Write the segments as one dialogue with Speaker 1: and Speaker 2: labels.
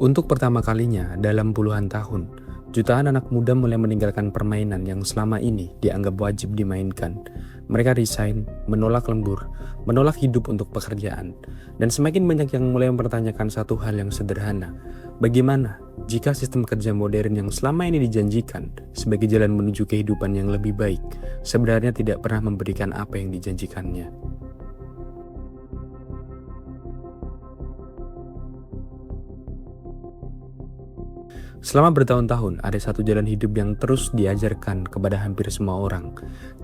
Speaker 1: Untuk pertama kalinya dalam puluhan tahun, jutaan anak muda mulai meninggalkan permainan yang selama ini dianggap wajib dimainkan. Mereka resign, menolak lembur, menolak hidup untuk pekerjaan. Dan semakin banyak yang mulai mempertanyakan satu hal yang sederhana. Bagaimana jika sistem kerja modern yang selama ini dijanjikan sebagai jalan menuju kehidupan yang lebih baik, sebenarnya tidak pernah memberikan apa yang dijanjikannya? Selama bertahun-tahun, ada satu jalan hidup yang terus diajarkan kepada hampir semua orang.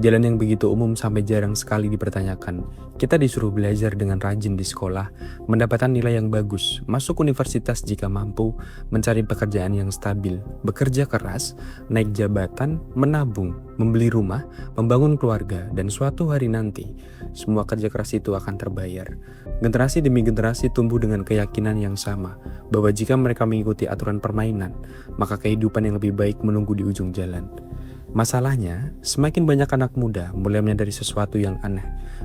Speaker 1: Jalan yang begitu umum sampai jarang sekali dipertanyakan. Kita disuruh belajar dengan rajin di sekolah, mendapatkan nilai yang bagus, masuk universitas jika mampu, mencari pekerjaan yang stabil, bekerja keras, naik jabatan, menabung, membeli rumah, membangun keluarga, dan suatu hari nanti, semua kerja keras itu akan terbayar. Generasi demi generasi tumbuh dengan keyakinan yang sama, bahwa jika mereka mengikuti aturan permainan, maka kehidupan yang lebih baik menunggu di ujung jalan. Masalahnya, semakin banyak anak muda mulai menyadari sesuatu yang aneh.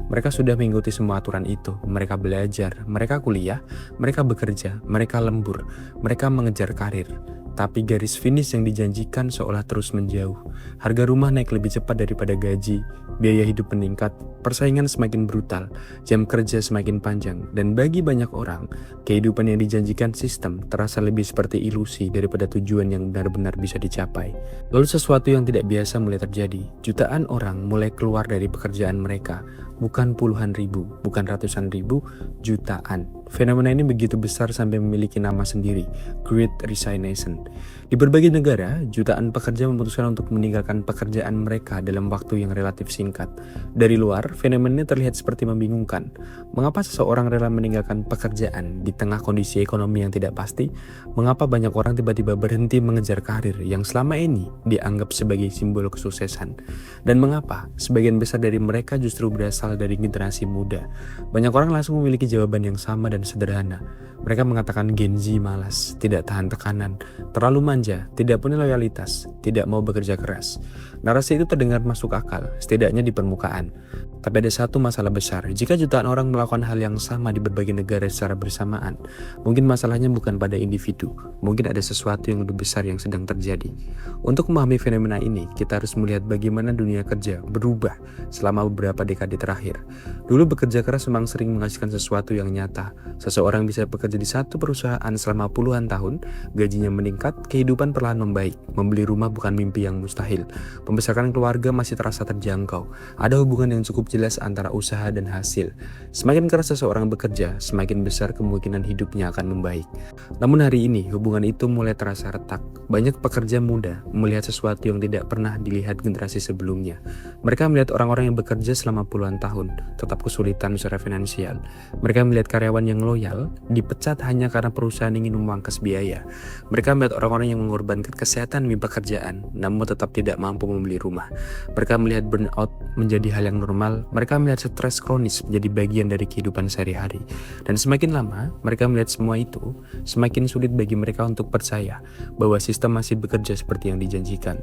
Speaker 1: Mereka sudah mengikuti semua aturan itu. Mereka belajar, mereka kuliah, mereka bekerja, mereka lembur, mereka mengejar karir. Tapi garis finish yang dijanjikan seolah terus menjauh. Harga rumah naik lebih cepat daripada gaji, biaya hidup meningkat, persaingan semakin brutal, jam kerja semakin panjang, dan bagi banyak orang, kehidupan yang dijanjikan sistem terasa lebih seperti ilusi daripada tujuan yang benar-benar bisa dicapai. Lalu sesuatu yang tidak biasa mulai terjadi. Jutaan orang mulai keluar dari pekerjaan mereka. Bukan puluhan ribu, bukan ratusan ribu, jutaan. Fenomena ini begitu besar sampai memiliki nama sendiri, Great Resignation. Di berbagai negara, jutaan pekerja memutuskan untuk meninggalkan pekerjaan mereka dalam waktu yang relatif singkat. Dari luar, fenomena ini terlihat seperti membingungkan. Mengapa seseorang rela meninggalkan pekerjaan di tengah kondisi ekonomi yang tidak pasti? Mengapa banyak orang tiba-tiba berhenti mengejar karir yang selama ini dianggap sebagai simbol kesuksesan? Dan mengapa sebagian besar dari mereka justru berasal dari generasi muda? Banyak orang langsung memiliki jawaban yang sama dan sederhana. Mereka mengatakan Gen Z malas, tidak tahan tekanan, terlalu manja, tidak punya loyalitas, tidak mau bekerja keras. Narasi itu terdengar masuk akal, setidaknya di permukaan. Tapi ada satu masalah besar. Jika jutaan orang melakukan hal yang sama di berbagai negara secara bersamaan, mungkin masalahnya bukan pada individu, mungkin ada sesuatu yang lebih besar yang sedang terjadi. Untuk memahami fenomena ini, kita harus melihat bagaimana dunia kerja berubah selama beberapa dekade terakhir. Dulu bekerja keras memang sering menghasilkan sesuatu yang nyata. Seseorang bisa bekerja di satu perusahaan selama puluhan tahun, gajinya meningkat, kehidupan perlahan membaik, membeli rumah bukan mimpi yang mustahil, membesarkan keluarga masih terasa terjangkau, ada hubungan yang cukup jelas antara usaha dan hasil. Semakin keras seseorang bekerja, semakin besar kemungkinan hidupnya akan membaik. Namun hari ini, hubungan itu mulai terasa retak. Banyak pekerja muda melihat sesuatu yang tidak pernah dilihat generasi sebelumnya. Mereka melihat orang-orang yang bekerja selama puluhan tahun, tetap kesulitan secara finansial. Mereka melihat karyawan yang loyal dipecat hanya karena perusahaan ingin memangkas biaya. Mereka melihat orang-orang yang mengorbankan kesehatan demi pekerjaan, namun tetap tidak mampu membeli rumah. Mereka melihat burnout menjadi hal yang normal. Mereka melihat stres kronis menjadi bagian dari kehidupan sehari-hari. Dan semakin lama mereka melihat semua itu, semakin sulit bagi mereka untuk percaya bahwa sistem masih bekerja seperti yang dijanjikan.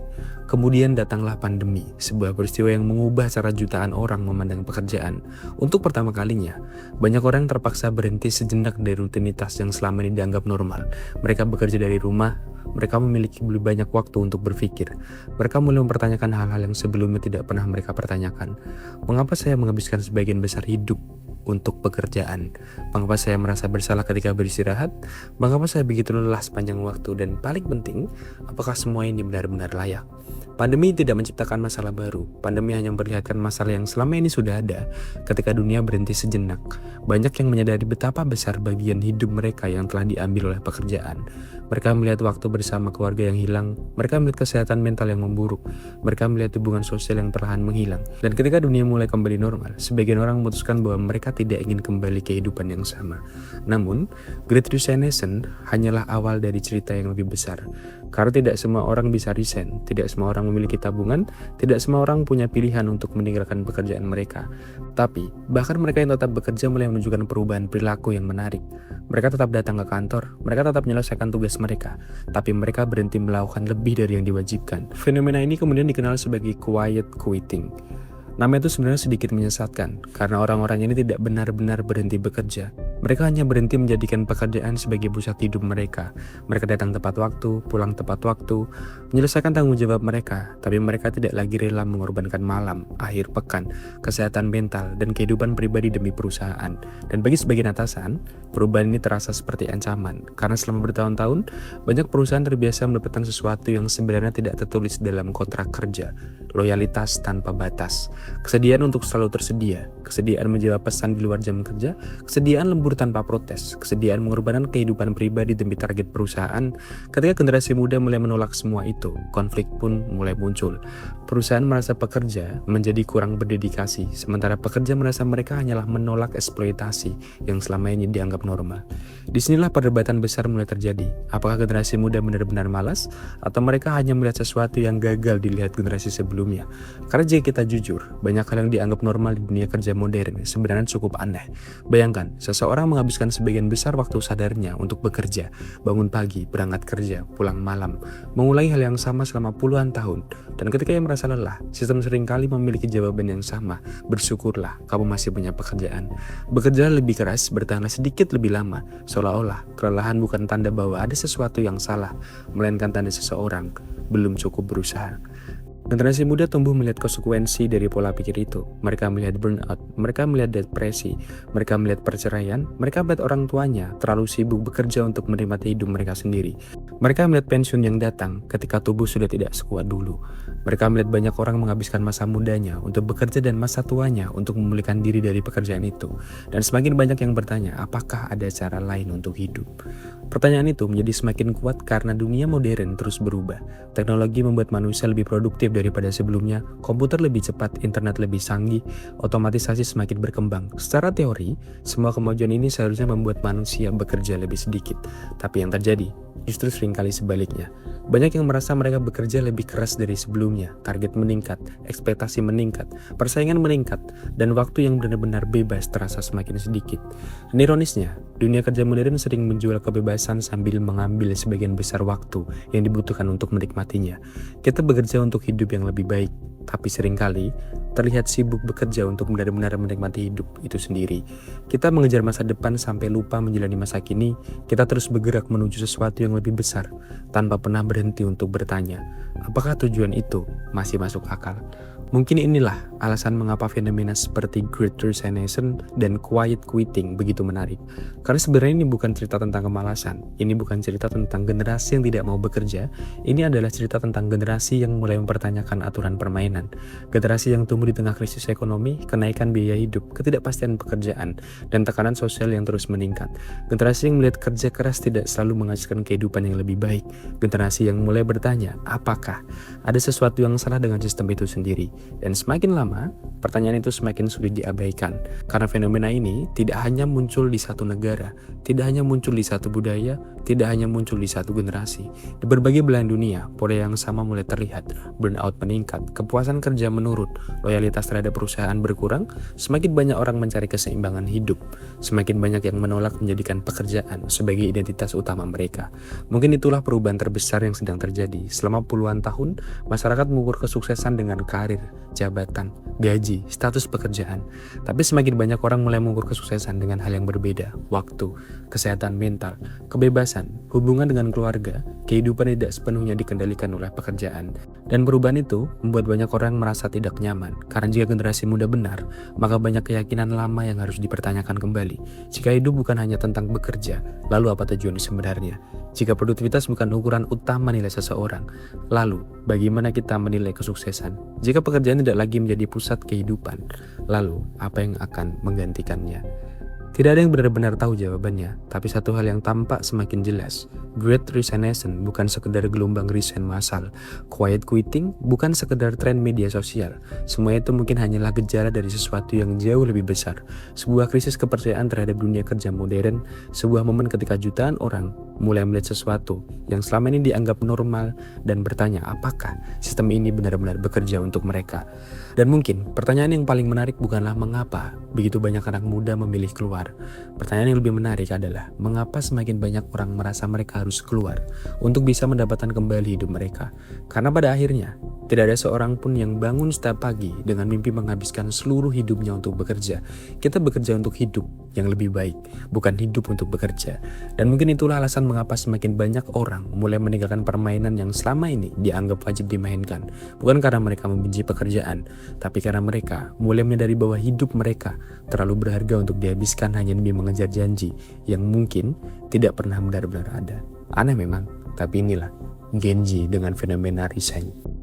Speaker 1: Kemudian datanglah pandemi, sebuah peristiwa yang mengubah cara jutaan orang memandang pekerjaan. Untuk pertama kalinya, banyak orang terpaksa berhenti sejenak dari rutinitas yang selama ini dianggap normal. Mereka bekerja dari rumah, mereka memiliki lebih banyak waktu untuk berpikir. Mereka mulai mempertanyakan hal-hal yang sebelumnya tidak pernah mereka pertanyakan. Mengapa saya menghabiskan sebagian besar hidup untuk pekerjaan? Mengapa saya merasa bersalah ketika beristirahat? Mengapa saya begitu lelah sepanjang waktu? Dan paling penting, apakah semua ini benar-benar layak? Pandemi tidak menciptakan masalah baru. Pandemi hanya memperlihatkan masalah yang selama ini sudah ada. Ketika dunia berhenti sejenak, banyak yang menyadari betapa besar bagian hidup mereka yang telah diambil oleh pekerjaan. Mereka melihat waktu bersama keluarga yang hilang. Mereka melihat kesehatan mental yang memburuk. Mereka melihat hubungan sosial yang perlahan menghilang. Dan ketika dunia mulai kembali normal, sebagian orang memutuskan bahwa mereka tidak ingin kembali kehidupan yang sama. Namun, Great Resignation hanyalah awal dari cerita yang lebih besar. Karena tidak semua orang bisa resign, tidak semua orang memiliki tabungan, tidak semua orang punya pilihan untuk meninggalkan pekerjaan mereka. Tapi, bahkan mereka yang tetap bekerja mulai menunjukkan perubahan perilaku yang menarik. Mereka tetap datang ke kantor, mereka tetap menyelesaikan tugas mereka, tapi mereka berhenti melakukan lebih dari yang diwajibkan. Fenomena ini kemudian dikenal sebagai quiet quitting. Nama itu sebenarnya sedikit menyesatkan, karena orang-orang ini tidak benar-benar berhenti bekerja. Mereka hanya berhenti menjadikan pekerjaan sebagai pusat hidup mereka. Mereka datang tepat waktu, pulang tepat waktu, menyelesaikan tanggung jawab mereka, tapi mereka tidak lagi rela mengorbankan malam, akhir pekan, kesehatan mental, dan kehidupan pribadi demi perusahaan. Dan bagi sebagian atasan, perubahan ini terasa seperti ancaman, karena selama bertahun-tahun, banyak perusahaan terbiasa mendapatkan sesuatu yang sebenarnya tidak tertulis dalam kontrak kerja. Loyalitas tanpa batas, kesediaan untuk selalu tersedia, kesediaan menjawab pesan di luar jam kerja, kesediaan lembur tanpa protes, kesediaan mengorbankan kehidupan pribadi demi target perusahaan. Ketika generasi muda mulai menolak semua itu, konflik pun mulai muncul. Perusahaan merasa pekerja menjadi kurang berdedikasi, sementara pekerja merasa mereka hanyalah menolak eksploitasi yang selama ini dianggap normal. Disinilah perdebatan besar mulai terjadi. Apakah generasi muda benar-benar malas, atau mereka hanya melihat sesuatu yang gagal dilihat generasi sebelumnya? Karena jika kita jujur, banyak hal yang dianggap normal di dunia kerja modern sebenarnya cukup aneh. Bayangkan, seseorang menghabiskan sebagian besar waktu sadarnya untuk bekerja, bangun pagi, berangkat kerja, pulang malam, mengulangi hal yang sama selama puluhan tahun. Dan ketika ia merasa lelah, sistem seringkali memiliki jawaban yang sama. Bersyukurlah, kamu masih punya pekerjaan. Bekerja lebih keras, bertahanlah sedikit lebih lama, seolah-olah kelelahan bukan tanda bahwa ada sesuatu yang salah, melainkan tanda seseorang belum cukup berusaha. Generasi muda tumbuh melihat konsekuensi dari pola pikir itu. Mereka melihat burnout, mereka melihat depresi, mereka melihat perceraian, mereka melihat orang tuanya terlalu sibuk bekerja untuk menikmati hidup mereka sendiri. Mereka melihat pensiun yang datang ketika tubuh sudah tidak sekuat dulu. Mereka melihat banyak orang menghabiskan masa mudanya untuk bekerja dan masa tuanya untuk memulihkan diri dari pekerjaan itu. Dan semakin banyak yang bertanya, apakah ada cara lain untuk hidup? Pertanyaan itu menjadi semakin kuat karena dunia modern terus berubah. Teknologi membuat manusia lebih produktif daripada sebelumnya, komputer lebih cepat, internet lebih canggih, otomatisasi semakin berkembang. Secara teori, semua kemajuan ini seharusnya membuat manusia bekerja lebih sedikit. Tapi yang terjadi, justru seringkali sebaliknya. Banyak yang merasa mereka bekerja lebih keras dari sebelumnya, target meningkat, ekspektasi meningkat, persaingan meningkat, dan waktu yang benar-benar bebas terasa semakin sedikit. Dan ironisnya, dunia kerja modern sering menjual kebebasan sambil mengambil sebagian besar waktu yang dibutuhkan untuk menikmatinya. Kita bekerja untuk hidup yang lebih baik, tapi seringkali terlihat sibuk bekerja untuk benar-benar menikmati hidup itu sendiri. Kita mengejar masa depan sampai lupa menjalani masa kini. Kita terus bergerak menuju sesuatu yang lebih besar, tanpa pernah berhenti untuk bertanya, apakah tujuan itu masih masuk akal? Mungkin inilah alasan mengapa fenomena seperti Great Resignation dan Quiet Quitting begitu menarik. Karena sebenarnya ini bukan cerita tentang kemalasan, ini bukan cerita tentang generasi yang tidak mau bekerja, ini adalah cerita tentang generasi yang mulai mempertanyakan aturan permainan. Generasi yang tumbuh di tengah krisis ekonomi, kenaikan biaya hidup, ketidakpastian pekerjaan, dan tekanan sosial yang terus meningkat. Generasi yang melihat kerja keras tidak selalu menghasilkan kehidupan yang lebih baik. Generasi yang mulai bertanya, apakah ada sesuatu yang salah dengan sistem itu sendiri? Dan semakin lama, pertanyaan itu semakin sulit diabaikan. Karena fenomena ini tidak hanya muncul di satu negara, tidak hanya muncul di satu budaya, tidak hanya muncul di satu generasi. Di berbagai belahan dunia, pola yang sama mulai terlihat. Burnout meningkat, kepuasan kerja menurun, loyalitas terhadap perusahaan berkurang, semakin banyak orang mencari keseimbangan hidup, semakin banyak yang menolak menjadikan pekerjaan sebagai identitas utama mereka. Mungkin itulah perubahan terbesar yang sedang terjadi. Selama puluhan tahun, masyarakat mengukur kesuksesan dengan karir, jabatan, gaji, status pekerjaan. Tapi semakin banyak orang mulai mengukur kesuksesan dengan hal yang berbeda, waktu, kesehatan mental, kebebasan, hubungan dengan keluarga, kehidupan tidak sepenuhnya dikendalikan oleh pekerjaan. Dan perubahan itu membuat banyak orang merasa tidak nyaman, karena jika generasi muda benar, maka banyak keyakinan lama yang harus dipertanyakan kembali. Jika hidup bukan hanya tentang bekerja, lalu apa tujuan sebenarnya? Jika produktivitas bukan ukuran utama nilai seseorang, lalu bagaimana kita menilai kesuksesan? Jika pekerjaan tidak lagi menjadi pusat kehidupan, lalu apa yang akan menggantikannya? Tidak ada yang benar-benar tahu jawabannya, tapi satu hal yang tampak semakin jelas. Great Resignation bukan sekedar gelombang resign massal. Quiet Quitting bukan sekedar tren media sosial. Semua itu mungkin hanyalah gejala dari sesuatu yang jauh lebih besar. Sebuah krisis kepercayaan terhadap dunia kerja modern, sebuah momen ketika jutaan orang mulai melihat sesuatu yang selama ini dianggap normal dan bertanya apakah sistem ini benar-benar bekerja untuk mereka. Dan mungkin pertanyaan yang paling menarik bukanlah mengapa begitu banyak anak muda memilih keluar. Pertanyaan yang lebih menarik adalah mengapa semakin banyak orang merasa mereka harus keluar untuk bisa mendapatkan kembali hidup mereka. Karena pada akhirnya tidak ada seorang pun yang bangun setiap pagi dengan mimpi menghabiskan seluruh hidupnya untuk bekerja. Kita bekerja untuk hidup, yang lebih baik, bukan hidup untuk bekerja. Dan mungkin itulah alasan mengapa semakin banyak orang mulai meninggalkan permainan yang selama ini dianggap wajib dimainkan. Bukan karena mereka membenci pekerjaan, tapi karena mereka mulai menyadari bahwa hidup mereka terlalu berharga untuk dihabiskan hanya demi mengejar janji yang mungkin tidak pernah benar-benar ada. Aneh memang, tapi inilah Gen Z dengan fenomena resign.